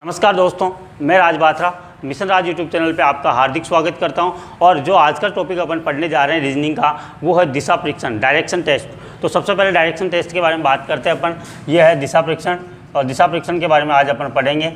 नमस्कार दोस्तों, मैं राज बाथरा मिशन राज यूट्यूब चैनल पे आपका हार्दिक स्वागत करता हूं। और जो आज का टॉपिक अपन पढ़ने जा रहे हैं रीजनिंग का, वो है दिशा परीक्षण, डायरेक्शन टेस्ट। तो सबसे पहले डायरेक्शन टेस्ट के बारे में बात करते हैं अपन। ये है दिशा परीक्षण, और दिशा परीक्षण के बारे में आज अपन पढ़ेंगे।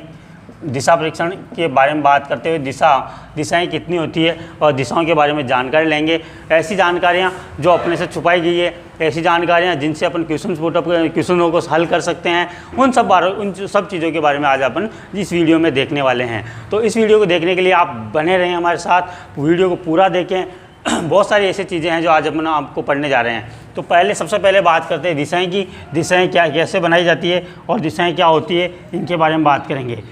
दिशा परीक्षण के बारे में बात करते हुए दिशाएं कितनी होती है और दिशाओं के बारे में जानकारी लेंगे। ऐसी जानकारियाँ जो अपने से छुपाई गई है, ऐसी जानकारियाँ जिनसे अपन क्वेश्चनों को हल कर सकते हैं, उन सब चीज़ों के बारे में आज अपन इस वीडियो में देखने वाले हैं। तो इस वीडियो को देखने के लिए आप बने रहें हमारे साथ, वीडियो को पूरा देखें। बहुत सारी ऐसी चीज़ें हैं जो आज अपन आपको पढ़ने जा रहे हैं। तो सबसे पहले बात करते हैं दिशाएं की। दिशाएं कैसे बनाई जाती है और दिशाएं क्या होती है, इनके बारे में बात करेंगे।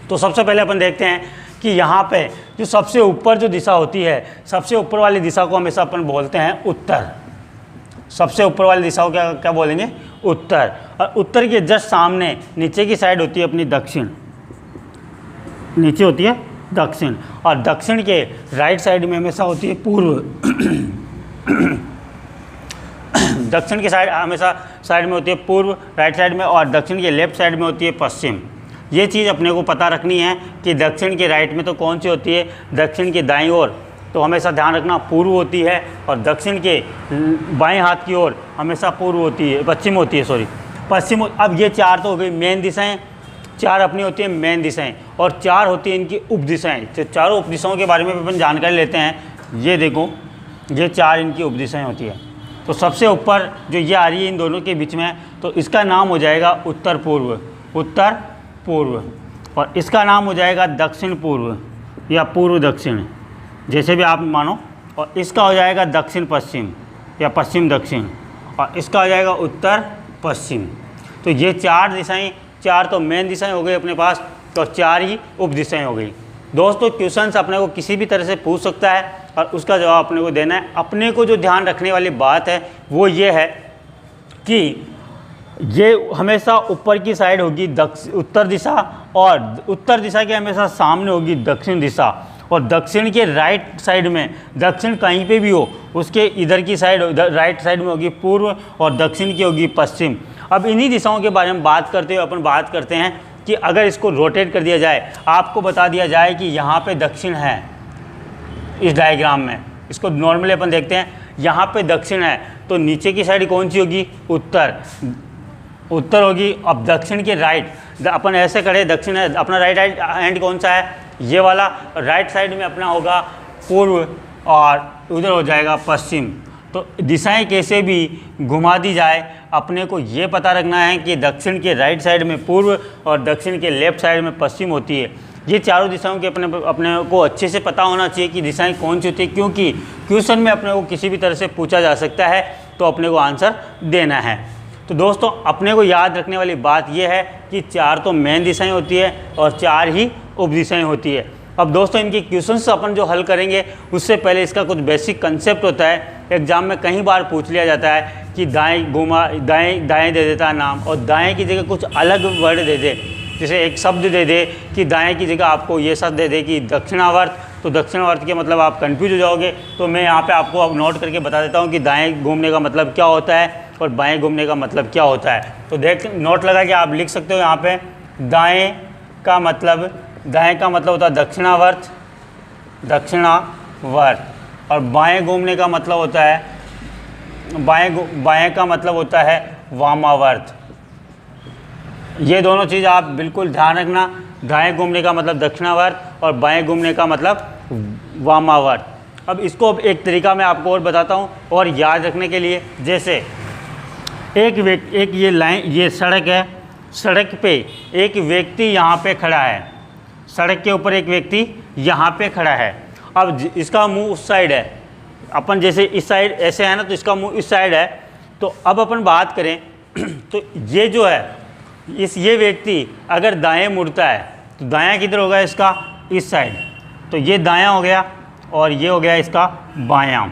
तो सबसे पहले अपन देखते हैं कि यहाँ पे जो सबसे ऊपर जो दिशा होती है, सबसे ऊपर वाली दिशा को हमेशा अपन बोलते हैं उत्तर। सबसे ऊपर वाली दिशा को क्या बोलेंगे? उत्तर। और उत्तर के जस्ट सामने नीचे की साइड होती है अपनी दक्षिण। नीचे होती है दक्षिण, और दक्षिण के राइट साइड में हमेशा होती है पूर्व। दक्षिण की साइड हमेशा साइड में होती है पूर्व, राइट साइड में, और दक्षिण के लेफ्ट साइड में होती है पश्चिम। ये चीज़ अपने को पता रखनी है कि दक्षिण के राइट में तो कौन सी होती है, दक्षिण के दाईं ओर तो हमेशा ध्यान रखना पूर्व होती है, और दक्षिण के बाएं हाथ की ओर हमेशा पश्चिम होती है, पश्चिम। अब ये चार तो हो गई मेन दिशाएं, चार अपनी होती है मेन दिशाएं, और चार होती है इनकी उपदिशाएं। तो चारों उपदिशाओं के बारे में अपन जानकारी लेते हैं। ये देखो, ये चार इनकी उपदिशाएं होती है। तो सबसे ऊपर जो ये आ रही है इन दोनों के बीच में, तो इसका नाम हो जाएगा उत्तर पूर्व, उत्तर पूर्व, और इसका नाम हो जाएगा दक्षिण पूर्व या पूर्व दक्षिण, जैसे भी आप मानो। और इसका हो जाएगा दक्षिण पश्चिम या पश्चिम दक्षिण, और इसका हो जाएगा उत्तर पश्चिम। तो ये चार दिशाएं, चार तो मेन दिशाएं हो गई अपने पास, और चार ही उप दिशाएं हो गई। दोस्तों, क्वेश्चंस अपने को किसी भी तरह से पूछ सकता है और उसका जवाब अपने को देना है। अपने को जो ध्यान रखने वाली बात है वो ये है कि ये हमेशा ऊपर की साइड होगी उत्तर दिशा, और उत्तर दिशा के हमेशा सामने होगी दक्षिण दिशा, और दक्षिण के राइट साइड में, दक्षिण कहीं पे भी हो उसके इधर की साइड राइट साइड में होगी पूर्व, और दक्षिण की होगी पश्चिम। अब इन्हीं दिशाओं के बारे में बात करते हुए अपन बात करते हैं कि अगर इसको रोटेट कर दिया जाए, आपको बता दिया जाए कि यहाँ पे दक्षिण है, इस डायग्राम में इसको नॉर्मली अपन देखते हैं, यहाँ पे दक्षिण है, तो नीचे की साइड कौन सी होगी? उत्तर होगी। अब दक्षिण के राइट अपन ऐसे करें, दक्षिण है अपना राइट हैंड कौन सा है? ये वाला। राइट साइड में अपना होगा पूर्व, और उधर हो जाएगा पश्चिम। तो दिशाएं कैसे भी घुमा दी जाए, अपने को ये पता रखना है कि दक्षिण के राइट साइड में पूर्व और दक्षिण के लेफ्ट साइड में पश्चिम होती है। ये चारों दिशाओं के अपने को अच्छे से पता होना चाहिए कि दिशाएं कौन सी होती है, क्योंकि क्वेश्चन में अपने को किसी भी तरह से पूछा जा सकता है, तो अपने को आंसर देना है। तो दोस्तों, अपने को याद रखने वाली बात यह है कि चार तो मेन दिशाएं होती है और चार ही उप दिशाएं होती है। अब दोस्तों, इनके क्वेश्चंस अपन जो हल करेंगे उससे पहले इसका कुछ बेसिक कंसेप्ट होता है। एग्जाम में कई बार पूछ लिया जाता है कि दाएं दे देता है नाम, और दाएं की जगह कुछ अलग वर्ड दे दे। जैसे एक शब्द दे दे कि दाएं की जगह आपको ये शब्द दे दे कि दक्षिणावर्त, तो दक्षिणावर्त के मतलब आप कंफ्यूज हो जाओगे। तो मैं यहाँ पे आपको अब नोट करके बता देता हूँ कि दाएं घूमने का मतलब क्या होता है और बाएं घूमने का मतलब क्या होता है। तो नोट लगा के आप लिख सकते हो यहाँ पे। दाएं का मतलब होता है दक्षिणावर्त, और बाएं घूमने का मतलब होता है बाएं का मतलब होता है वामावर्त। ये दोनों चीज़ आप बिल्कुल ध्यान रखना। दाएं घूमने का मतलब दक्षिणावर्त और बाएं घूमने का मतलब वामावर्त। अब इसको एक तरीका मैं आपको और बताता हूँ और याद रखने के लिए। जैसे एक ये लाइन, ये सड़क है, सड़क पे एक व्यक्ति यहाँ पे खड़ा है, सड़क के ऊपर एक व्यक्ति यहाँ पे खड़ा है। अब इसका मुंह उस साइड है, अपन जैसे इस साइड ऐसे है ना, तो इसका मुंह इस साइड है। तो अब अपन बात करें तो ये जो है ये व्यक्ति अगर दाएं मुड़ता है तो दायां किधर होगा? इसका इस साइड। तो ये दायां हो गया और ये हो गया इसका बायां।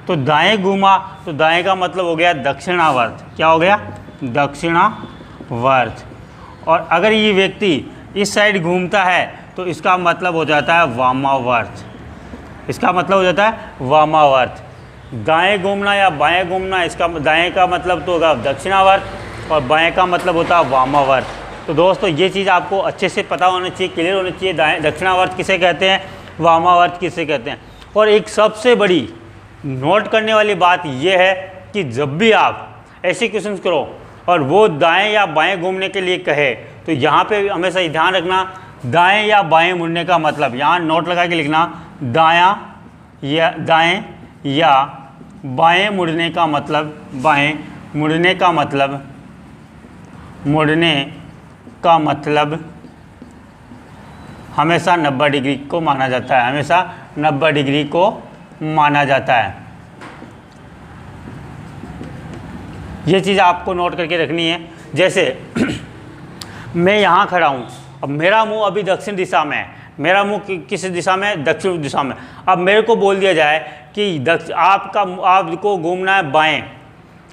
तो दाएं घूमा तो दाएं का मतलब हो गया दक्षिणावर्त। क्या हो गया? दक्षिणावर्त। और अगर ये व्यक्ति इस साइड घूमता है तो इसका मतलब हो जाता है वामावर्त। इसका मतलब हो जाता है वामावर्त। दाएं घूमना या बाएं घूमना, इसका दाएं का मतलब तो होगा दक्षिणावर्त और बाएं का मतलब होता है वामावर्त। तो दोस्तों ये चीज़ आपको अच्छे से पता होना चाहिए, क्लियर होना चाहिए। दक्षिणावर्त किसे कहते हैं, वामावर्त किसे कहते हैं। और एक सबसे बड़ी नोट करने वाली बात यह है कि जब भी आप ऐसे क्वेश्चन करो और वो दाएं या बाएं घूमने के लिए कहे, तो यहाँ पे हमेशा ध्यान रखना दाएं या बाएं मुड़ने का मतलब, यहाँ नोट लगा के लिखना दाएं या बाएं मुड़ने का मतलब, बाएं मुड़ने का मतलब हमेशा 90 डिग्री को माना जाता है, हमेशा 90 डिग्री को माना जाता है। ये चीज़ आपको नोट करके रखनी है। जैसे मैं यहाँ खड़ा हूँ, अब मेरा मुंह अभी दक्षिण दिशा में है, मेरा मुंह किस दिशा में, दक्षिण दिशा में। अब मेरे को बोल दिया जाए कि आपको घूमना है बाएं,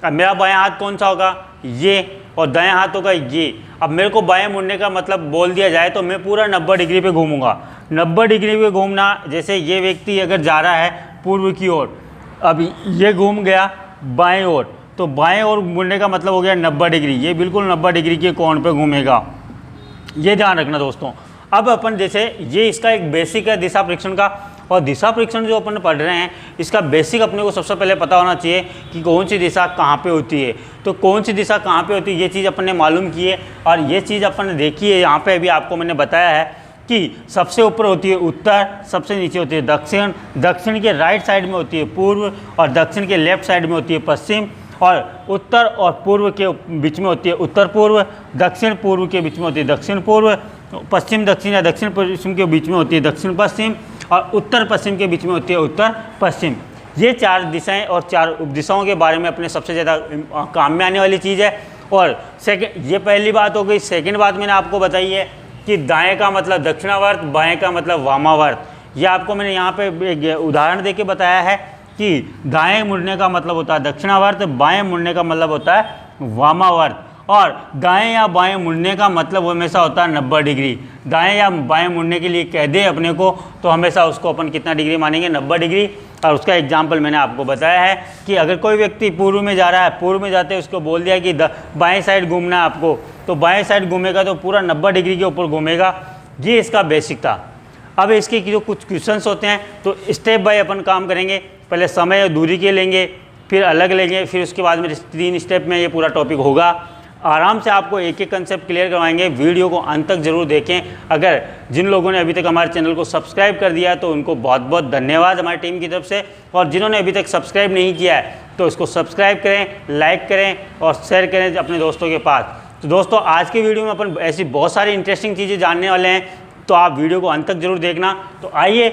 अब मेरा बाएं हाथ कौन सा होगा, ये, और दाएं हाथ होगा ये। अब मेरे को बाएं मुड़ने का मतलब बोल दिया जाए तो मैं पूरा 90 डिग्री पे घूमूंगा। 90 डिग्री पे घूमना, जैसे ये व्यक्ति अगर जा रहा है पूर्व की ओर, अब ये घूम गया बाएं ओर, तो बाएं ओर मुड़ने का मतलब हो गया 90 डिग्री, ये बिल्कुल 90 डिग्री के कोण पे घूमेगा। ये ध्यान रखना दोस्तों। अब अपन जैसे ये इसका एक बेसिक है दिशा परीक्षण का, और दिशा परीक्षण जो अपन पढ़ रहे हैं इसका बेसिक अपने को सबसे पहले पता होना चाहिए कि कौन सी दिशा कहाँ पे होती है। तो कौन सी दिशा कहाँ पे होती है ये चीज़ अपन ने मालूम की है, और ये चीज़ अपन ने देखी है। यहाँ पे अभी आपको मैंने बताया है कि सबसे ऊपर होती है उत्तर, सबसे नीचे होती है दक्षिण, दक्षिण के राइट साइड में होती है पूर्व, और दक्षिण के लेफ्ट साइड में होती है पश्चिम, और उत्तर और पूर्व के बीच में होती है उत्तर पूर्व, दक्षिण पूर्व के बीच में होती है दक्षिण पूर्व, पश्चिम दक्षिण या दक्षिण पश्चिम के बीच में होती है दक्षिण पश्चिम, और उत्तर पश्चिम के बीच में होती है उत्तर पश्चिम। ये 4 दिशाएं और 4 उपदिशाओं के बारे में अपने सबसे ज़्यादा काम में आने वाली चीज़ है। और सेकंड, ये पहली बात हो गई। सेकंड बात मैंने आपको बताई है कि दाएं का मतलब दक्षिणावर्त, बाएं का मतलब वामावर्त। ये आपको मैंने यहाँ पे एक उदाहरण दे के बताया है कि दाएं मुड़ने का मतलब होता है दक्षिणावर्त, बाएं मुड़ने का मतलब होता है वामावर्त, और दाएं या बाएं मुड़ने का मतलब हमेशा होता है 90 डिग्री। दाएं या बाएं मुड़ने के लिए कह दे अपने को तो हमेशा उसको अपन कितना डिग्री मानेंगे, 90 डिग्री। और उसका एग्जाम्पल मैंने आपको बताया है कि अगर कोई व्यक्ति पूर्व में जा रहा है, पूर्व में जाते उसको बोल दिया कि बाएं साइड घूमना है आपको, तो बाएं साइड घूमेगा तो पूरा 90 डिग्री के ऊपर घूमेगा। ये इसका बेसिक था। अब इसके जो कुछ क्वेश्चंस होते हैं तो स्टेप बाय अपन काम करेंगे। पहले समय और दूरी के लेंगे, फिर अलग लेंगे, फिर उसके बाद में 3 स्टेप में ये पूरा टॉपिक होगा। आराम से आपको एक एक कंसेप्ट क्लियर करवाएंगे। वीडियो को अंत तक जरूर देखें। अगर जिन लोगों ने अभी तक हमारे चैनल को सब्सक्राइब कर दिया है तो उनको बहुत बहुत धन्यवाद हमारी टीम की तरफ से, और जिन्होंने अभी तक सब्सक्राइब नहीं किया है तो इसको सब्सक्राइब करें, लाइक करें और शेयर करें अपने दोस्तों के पास। तो दोस्तों आज की वीडियो में अपन ऐसी बहुत सारी इंटरेस्टिंग चीज़ें जानने वाले हैं, तो आप वीडियो को अंत तक जरूर देखना। तो आइए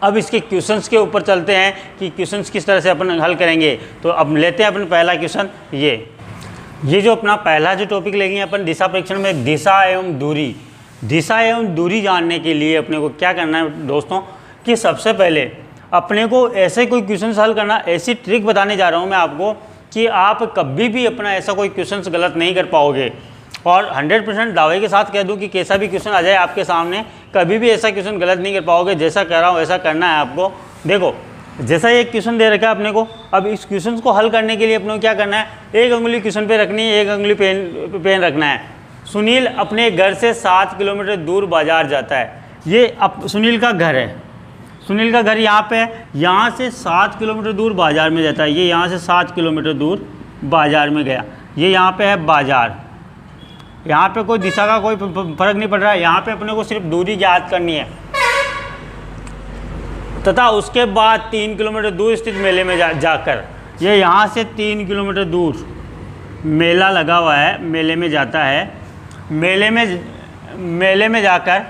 अब इसके क्वेश्चंस के ऊपर चलते हैं कि क्वेश्चंस किस तरह से अपन हल करेंगे। तो अब लेते हैं अपन पहला क्वेश्चन। ये जो अपना पहला जो टॉपिक लेंगे अपन दिशा परीक्षण में, दिशा एवं दूरी। दिशा एवं दूरी जानने के लिए अपने को क्या करना है दोस्तों कि सबसे पहले अपने को ऐसे कोई क्वेश्चन हल करना, ऐसी ट्रिक बताने जा रहा हूँ मैं आपको कि आप कभी भी अपना ऐसा कोई क्वेश्चन गलत नहीं कर पाओगे। और 100% दावे के साथ कह दूं कि कैसा भी क्वेश्चन आ जाए आपके सामने, कभी भी ऐसा क्वेश्चन गलत नहीं कर पाओगे। जैसा कह रहा हूँ वैसा करना है आपको। देखो जैसा ये क्वेश्चन दे रखा है अपने को, अब इस क्वेश्चन को हल करने के लिए अपने को क्या करना है, एक उंगली क्वेश्चन पे रखनी है, एक उंगली पेन रखना है। सुनील अपने घर से 7 किलोमीटर दूर बाजार जाता है। ये अब सुनील का घर है, सुनील का घर यहाँ पे है, यहाँ से 7 किलोमीटर दूर बाजार में जाता है। ये यहाँ से 7 किलोमीटर दूर बाजार में गया। ये यहाँ पे है बाजार, यहाँ पे कोई दिशा का कोई फर्क नहीं पड़ रहा है। यहाँ पे अपने को सिर्फ दूरी ज्ञात करनी है। तथा उसके बाद 3 किलोमीटर दूर स्थित मेले में जाकर, ये यहाँ से 3 किलोमीटर दूर मेला लगा हुआ है, मेले में जाता है। मेले में जाकर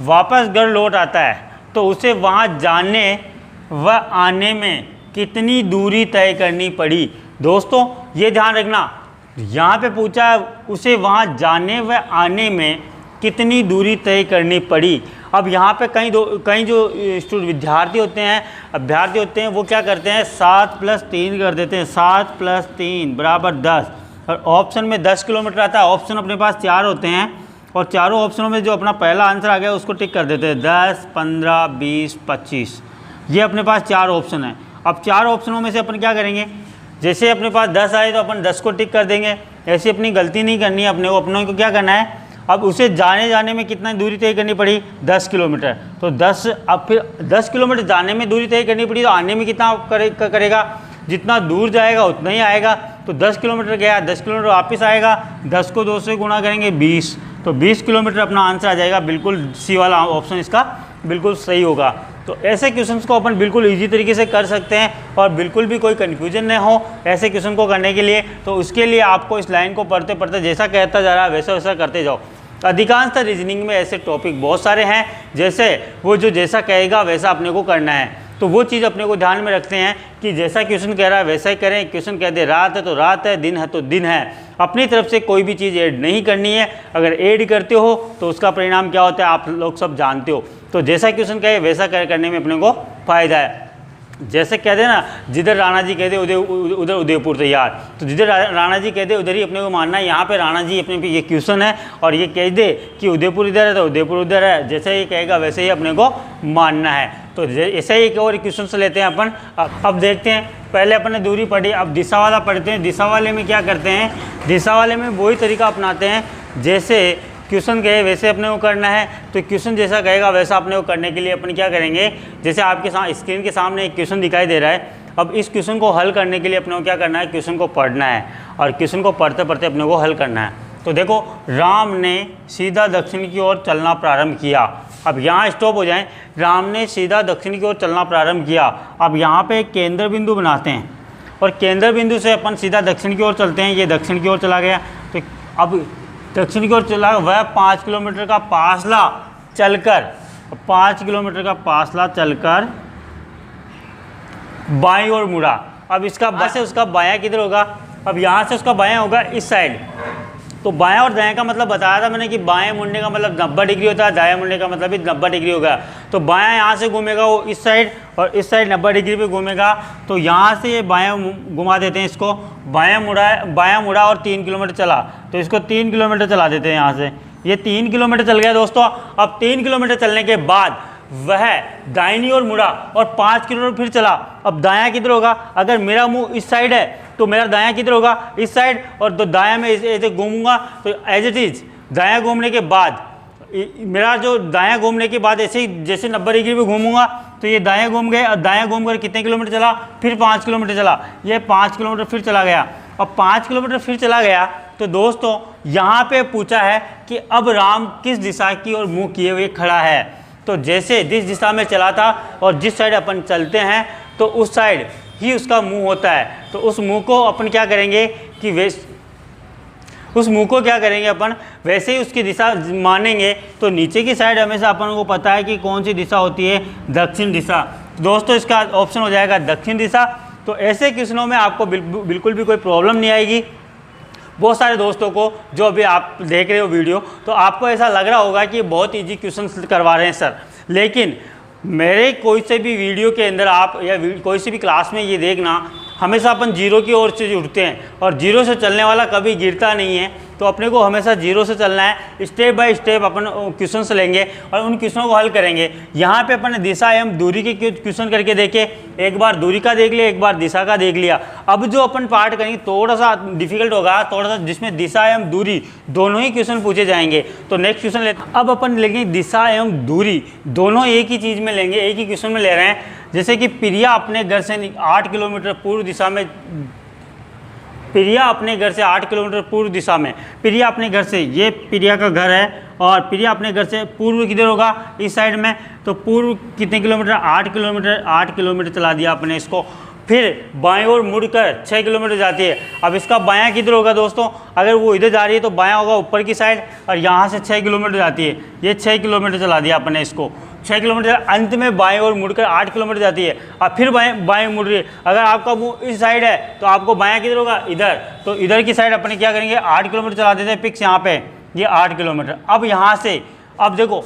वापस घर लौट आता है, तो उसे वहाँ जाने व आने में कितनी दूरी तय करनी पड़ी। दोस्तों ये ध्यान रखना, यहाँ पे पूछा उसे वहाँ जाने व आने में कितनी दूरी तय करनी पड़ी। अब यहाँ पे कई जो विद्यार्थी होते हैं, अभ्यर्थी होते हैं, वो क्या करते हैं 7 + 3 कर देते हैं। 7 + 3 = 10, और ऑप्शन में 10 किलोमीटर आता है। ऑप्शन अपने पास 4 होते हैं, और चारों ऑप्शनों में जो अपना पहला आंसर आ गया उसको टिक कर देते हैं। 10, 15, 20, 25, ये अपने पास 4 ऑप्शन है। अब 4 ऑप्शनों में से अपन क्या करेंगे, जैसे अपने पास 10 आए तो अपन 10 को टिक कर देंगे, ऐसी अपनी गलती नहीं करनी है अपने को क्या करना है, अब उसे जाने में कितना दूरी तय करनी पड़ी, 10 किलोमीटर। तो 10, अब फिर 10 किलोमीटर जाने में दूरी तय करनी पड़ी, तो आने में कितना करेगा, जितना दूर जाएगा उतना ही आएगा। तो 10 किलोमीटर गया, 10 किलोमीटर वापस आएगा, 10 को 2 से गुणा करेंगे 20, तो 20 किलोमीटर अपना आंसर आ जाएगा। बिल्कुल सी वाला ऑप्शन इसका बिल्कुल सही होगा। तो ऐसे क्वेश्चंस को अपन बिल्कुल इजी तरीके से कर सकते हैं और बिल्कुल भी कोई कन्फ्यूजन न हो ऐसे क्वेश्चन को करने के लिए। तो उसके लिए आपको इस लाइन को पढ़ते पढ़ते जैसा कहता जा रहा है वैसा वैसा करते जाओ। अधिकांशतः रीजनिंग में ऐसे टॉपिक बहुत सारे हैं, जैसे वो जो जैसा कहेगा वैसा अपने को करना है। तो वो चीज़ अपने को ध्यान में रखते हैं कि जैसा क्वेश्चन कह रहा है वैसा ही करें। क्वेश्चन कह दे रात है तो रात है, दिन है तो दिन है, अपनी तरफ से कोई भी चीज़ ऐड नहीं करनी है। अगर ऐड करते हो तो उसका परिणाम क्या होता है आप लोग सब जानते हो। तो जैसा क्वेश्चन कहे वैसा करने में अपने को फ़ायदा है। जैसे कहते हैं ना, जिधर राणा जी कहते उधर उदयपुर तैयार, तो जिधर राणा जी कहते उधर ही अपने को मानना है। यहाँ पे राणा जी अपने पे ये क्वेश्चन है और ये कह दे कि उदयपुर इधर है तो उदयपुर उधर है, जैसे ये कहेगा वैसे ही अपने को मानना है। तो ऐसे ही एक और क्वेश्चन से लेते हैं अपन। अब देखते हैं, पहले अपन ने दूरी पढ़ी, अब दिशा वाला पढ़ते हैं। दिशा वाले में क्या करते हैं, दिशा वाले में वही तरीका अपनाते हैं जैसे क्वेश्चन कहे वैसे अपने को करना है। तो क्वेश्चन जैसा कहेगा वैसा अपने को करने के लिए अपन क्या करेंगे, जैसे आपके स्क्रीन के सामने एक क्वेश्चन दिखाई दे रहा है। अब इस क्वेश्चन को हल करने के लिए अपने को क्या करना है, क्वेश्चन को पढ़ना है और क्वेश्चन को पढ़ते पढ़ते अपने को हल करना है। तो देखो, राम ने सीधा दक्षिण की ओर चलना प्रारंभ किया। अब यहाँ स्टॉप हो जाएं। राम ने सीधा दक्षिण की ओर चलना प्रारंभ किया। अब यहाँ पे एक केंद्र बिंदु बनाते हैं और केंद्र बिंदु से अपन सीधा दक्षिण की ओर चलते हैं। ये दक्षिण की ओर चला गया, तो अब दक्षिण की ओर चला, वह 5 किलोमीटर का फासला चलकर 5 किलोमीटर का फासला चलकर बाईं ओर मुड़ा। अब इसका बाएं से उसका बायां किधर होगा, अब यहाँ से उसका बायां होगा इस साइड। तो बायां और दायां का मतलब बताया था मैंने कि बाएं मुड़ने का मतलब 90 डिग्री होता है, दायां मुड़ने का मतलब भी 90 डिग्री होगा। तो बायां यहाँ से घूमेगा वो इस साइड और इस साइड 90 डिग्री पे घूमेगा। तो यहाँ से ये बायां घुमा देते हैं इसको, बायां मुड़ा और 3 किलोमीटर चला, तो इसको 3 किलोमीटर चला देते हैं यहाँ से। ये 3 किलोमीटर चल गया दोस्तों। अब 3 किलोमीटर चलने के बाद वह दाहिनी ओर मुड़ा और 5 किलोमीटर फिर चला। अब दायां किधर होगा, अगर मेरा मुंह इस साइड है तो मेरा दायां किधर होगा, इस साइड, और तो दायां में ऐसे घूमूंगा तो एज इट इज दायां घूमने के बाद मेरा जो दायां घूमने के बाद ऐसे ही जैसे 90 डिग्री पे घूमूंगा तो ये दायां घूम गए। और दायां घूम कर कितने किलोमीटर चला, फिर 5 किलोमीटर चला, ये 5 किलोमीटर फिर चला गया। अब 5 किलोमीटर फिर चला गया तो दोस्तों यहाँ पे पूछा है कि अब राम किस दिशा की ओर मुँह किए हुए खड़ा है। तो जैसे जिस दिशा में चला था और जिस साइड अपन चलते हैं तो उस साइड ही उसका मुंह होता है। तो उस मुंह को अपन क्या करेंगे कि उस मुंह को क्या करेंगे अपन वैसे ही उसकी दिशा मानेंगे। तो नीचे की साइड हमेशा अपन को पता है कि कौन सी दिशा होती है, दक्षिण दिशा। तो दोस्तों इसका ऑप्शन हो जाएगा दक्षिण दिशा। तो ऐसे क्वेश्चनों में आपको बिल्कुल भी कोई प्रॉब्लम नहीं आएगी। बहुत सारे दोस्तों को जो अभी आप देख रहे हो वीडियो, तो आपको ऐसा लग रहा होगा कि बहुत इजी क्वेश्चन करवा रहे हैं सर, लेकिन मेरे कोई से भी वीडियो के अंदर आप या कोई सी भी क्लास में ये देखना, हमेशा अपन जीरो की ओर से उठते हैं और जीरो से चलने वाला कभी गिरता नहीं है। तो अपने को हमेशा जीरो से चलना है। Step by step upon question लेंगे और उन क्वेश्चनों को हल करेंगे। यहाँ पे अपन ने दिशा एवं दूरी के क्वेश्चन करके देखे, एक बार दूरी का देख लिया, एक बार दिशा का देख लिया। अब जो अपन पार्ट करेंगे थोड़ा सा डिफिकल्ट होगा, थोड़ा सा, जिसमें दिशा एवं दूरी दोनों ही क्वेश्चन पूछे जाएंगे। तो नेक्स्ट क्वेश्चन लेते, अब अपन लेंगे दिशा एवं दूरी दोनों एक ही चीज़ में लेंगे, एक ही क्वेश्चन में ले रहे हैं। जैसे कि प्रिया अपने घर से 8 किलोमीटर पूर्व दिशा में, प्रिया अपने घर से 8 किलोमीटर पूर्व दिशा में, प्रिया अपने घर से, ये प्रिया का घर है और प्रिया अपने घर से पूर्व किधर होगा, इस साइड में। तो पूर्व कितने किलोमीटर, 8 किलोमीटर, 8 किलोमीटर चला दिया अपने इसको। फिर बाएं ओर मुड़कर 6 किलोमीटर जाती है। अब इसका बायां किधर होगा दोस्तों, अगर वो इधर जा रही है तो बायां होगा ऊपर की साइड, और यहाँ से 6 किलोमीटर जाती है। ये 6 किलोमीटर चला दिया अपने इसको, 6 किलोमीटर। अंत में बाएं ओर मुड़कर 8 किलोमीटर जाती है और फिर बाएं मुड़ रही है। अगर आपका मुंह इस साइड है तो आपको बायां किधर होगा, इधर। तो इधर की साइड अपने क्या करेंगे, 8 किलोमीटर चला देते हैं फिक्स यहाँ पे, ये 8 किलोमीटर। अब यहाँ से अब देखो,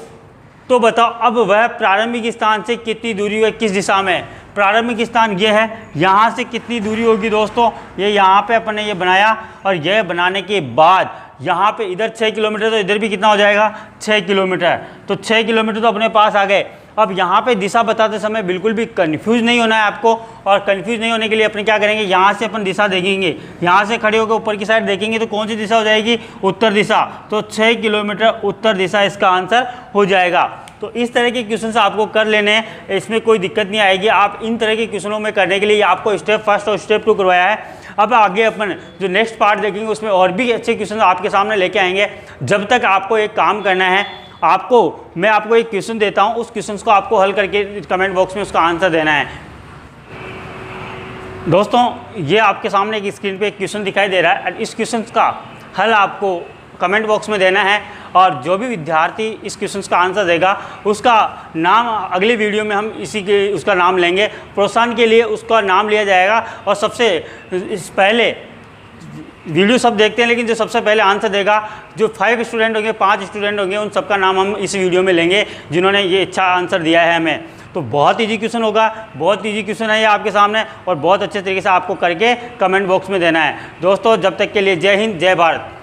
तो बताओ अब वह प्रारंभिक स्थान से कितनी दूरी है, किस दिशा में। प्रारंभिक स्थान ये है, यहाँ से कितनी दूरी होगी दोस्तों, ये यहाँ पे अपन ने ये बनाया और यह बनाने के बाद यहाँ पे इधर 6 किलोमीटर, तो इधर भी कितना हो जाएगा 6 किलोमीटर। तो 6 किलोमीटर तो अपने पास आ गए। अब यहाँ पे दिशा बताते समय बिल्कुल भी कंफ्यूज नहीं होना है आपको, और कंफ्यूज नहीं होने के लिए अपन क्या करेंगे, यहाँ से अपन दिशा देखेंगे, यहाँ से खड़े होकर ऊपर की साइड देखेंगे तो कौन सी दिशा हो जाएगी, उत्तर दिशा। तो 6 किलोमीटर उत्तर दिशा इसका आंसर हो जाएगा। तो इस तरह के क्वेश्चन आपको कर लेने हैं, इसमें कोई दिक्कत नहीं आएगी। आप इन तरह के क्वेश्चनों में करने के लिए आपको स्टेप फर्स्ट और स्टेप 2 करवाया है। अब आगे अपन जो नेक्स्ट पार्ट देखेंगे उसमें और भी अच्छे क्वेश्चन आपके सामने लेके आएंगे। जब तक आपको एक काम करना है, मैं आपको एक क्वेश्चन देता हूं, उस क्वेश्चन को आपको हल करके कमेंट बॉक्स में उसका आंसर देना है। दोस्तों, ये आपके सामने एक स्क्रीन पे एक क्वेश्चन दिखाई दे रहा है, इस क्वेश्चन का हल आपको कमेंट बॉक्स में देना है, और जो भी विद्यार्थी इस क्वेश्चन का आंसर देगा उसका नाम अगली वीडियो में हम उसका नाम लेंगे। प्रोत्साहन के लिए उसका नाम लिया जाएगा, और सबसे पहले वीडियो सब देखते हैं लेकिन जो सबसे पहले आंसर देगा, जो 5 स्टूडेंट होंगे, 5 स्टूडेंट होंगे, उन सबका नाम हम इस वीडियो में लेंगे जिन्होंने ये अच्छा आंसर दिया है हमें। तो बहुत ईजी क्वेश्चन होगा, बहुत ईजी क्वेश्चन है ये आपके सामने, और बहुत अच्छे तरीके से आपको करके कमेंट बॉक्स में देना है। दोस्तों, जब तक के लिए जय हिंद, जय भारत।